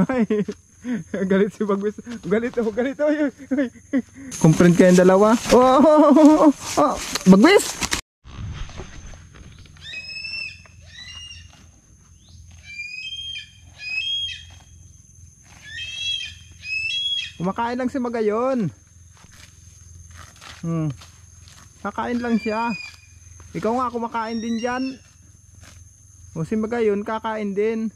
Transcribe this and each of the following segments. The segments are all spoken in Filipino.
Ay, galit si Bagwis. Galit oh, galit oh. Comprend kayong dalawa. Oh. Bagwis! Kumakain lang si Magayon. Kakain lang siya. Ikaw nga kumakain din dyan. O si Magayon kakain din.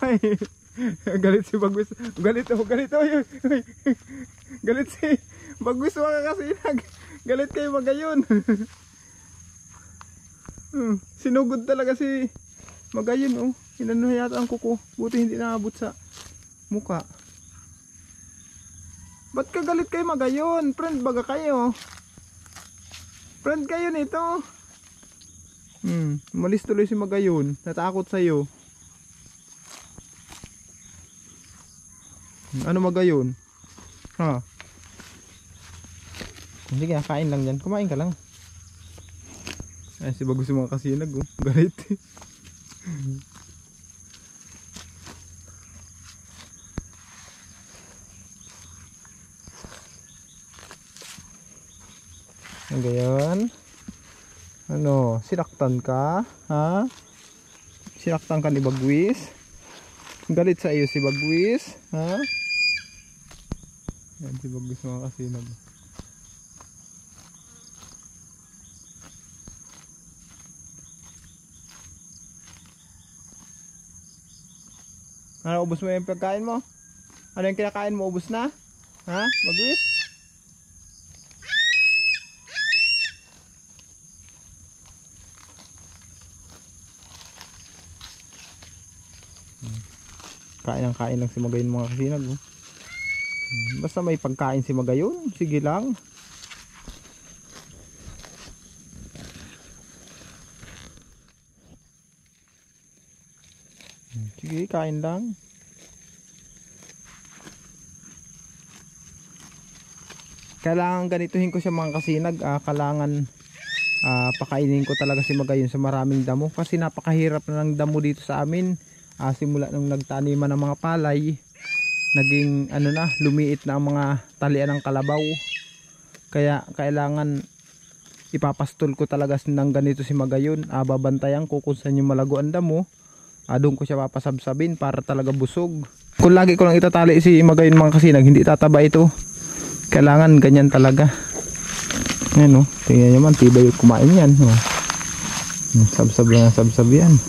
Ay, galit si Bagwis. Galit oh. Galit si Bagwis mga kasinag. Galit kay Magayon. Sinugod talaga si Magayon oh. Inano yata ang kuko. Buti hindi naabot sa muka. Ba't ka galit kay Magayon? Friend baga kayo. Friend kayo nito. Umalis tuloy si Magayon. Natakot sa'yo. Ano Magayon? Ha? Sige, kain lang dyan. Kumain ka lang. Ay, si Bagwis mga kasinag oh. Galit. Ngayon, ano, sinaktan ka? Ha? Sinaktan ka ni Bagwis? Galit sa iyo si Bagwis? Ha? Yan si Bagwis mga kasinag. Ano, ubos mo yung pagkain mo? Ano yung kinakain mo? Ubos na? Ha? Bagwis? Kain lang si Magayon mga kasinag oh. Basta may pagkain si Magayon, sige lang. Sige, kain lang. Kailangan ganituhin ko siya mga kasinag. Kailangan pakainin ko talaga si Magayon sa maraming damo. Kasi napakahirap na ng damo dito sa amin. Simula nung nagtaniman ng mga palay, naging ano na, lumiit na ang mga talian ng kalabaw. Kaya kailangan ipapastol ko talaga ng ganito si Magayon. Babantayan ko kung saan yung malago ang damo. Doon ko siya papasabsabin para talaga busog. Kung lagi ko lang itatali si Magayon mga kasinag, hindi tataba ito. Kailangan ganyan talaga. Ayan o, tingnan nyo man, tibay yung kumain yan. Sabsab lang ang sabsab yan.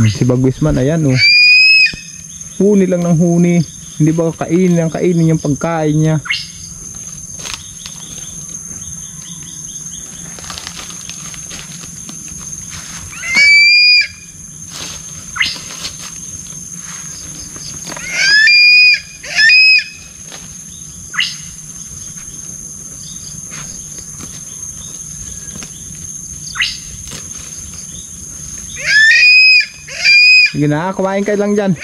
Si Bagwis man, ayan o. Huni lang ng huni. Hindi ba kainin yung pagkain niya. Sige na, kumain kayo lang dyan.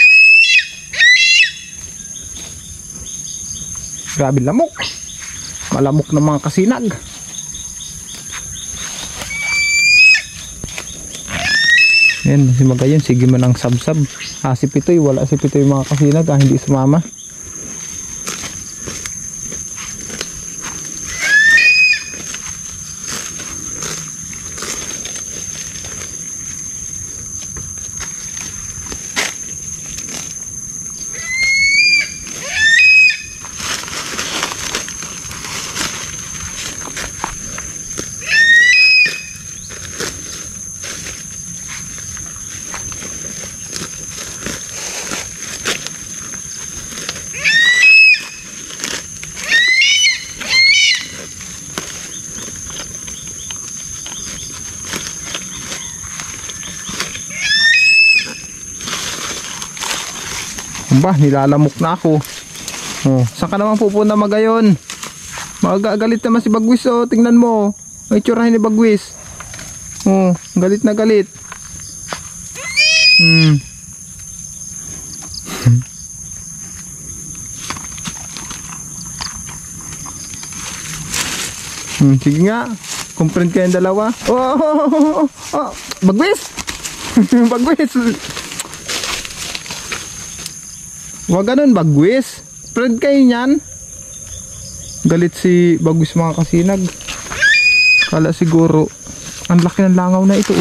Grabe lamok. Malamok ng mga kasinag. Yan, si Magayon, sige man ang sabsab. Si Pitoy, wala si Pitoy mga kasinag, hindi sumama. Ba, nilalamok na ako. Saan ka naman pupunta Magayon? Magagalit naman si Bagwis oh. Tingnan mo. May tsurahin ni Bagwis. Galit na galit. Sige nga. Comprehend kayong dalawa. Bagwis! Bagwis! Huwag ganun, bagwis. Friend kayo niyan. Galit si Bagwis mga kasinag. Kala siguro, ang laki ng langaw na ito.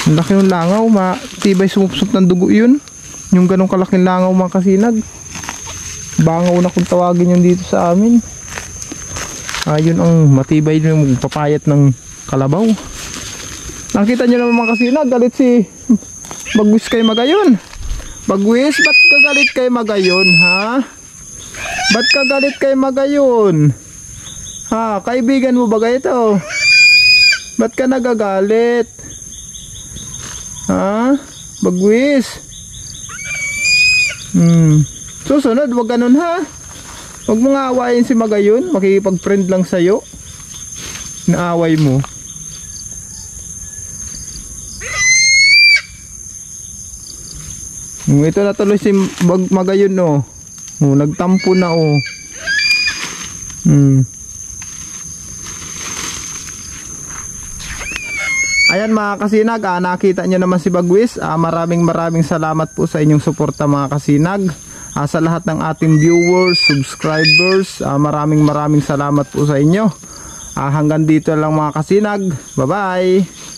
Ang laki ng langaw, matibay sumupsup ng dugo yun. Yung ganong kalaking langaw mga kasinag. Bangaw na kung tawagin yun dito sa amin. Yun ang matibay yung papayat ng kalabaw. Nakita nyo naman mga kasinag, galit si Bagwis kay Magayon. Bagwis, ba't ka galit kay Magayon, ha? Ba't ka galit kay Magayon? Ha, kaibigan mo ba ito? Ba't ka nagagalit? Ha? Bagwis? Susunod, wag ganun ha. Wag mo nga awayin si Magayon. Makikipag-friend lang sa'yo. Naaway mo. Ito na tuloy si Magayon no. Nagtampo na oh. Ayan mga kasinag, nakita nyo naman si Bagwis. Maraming salamat po sa inyong suporta mga kasinag. Sa lahat ng ating viewers, subscribers, maraming salamat po sa inyo. Hanggang dito lang mga kasinag. Bye bye.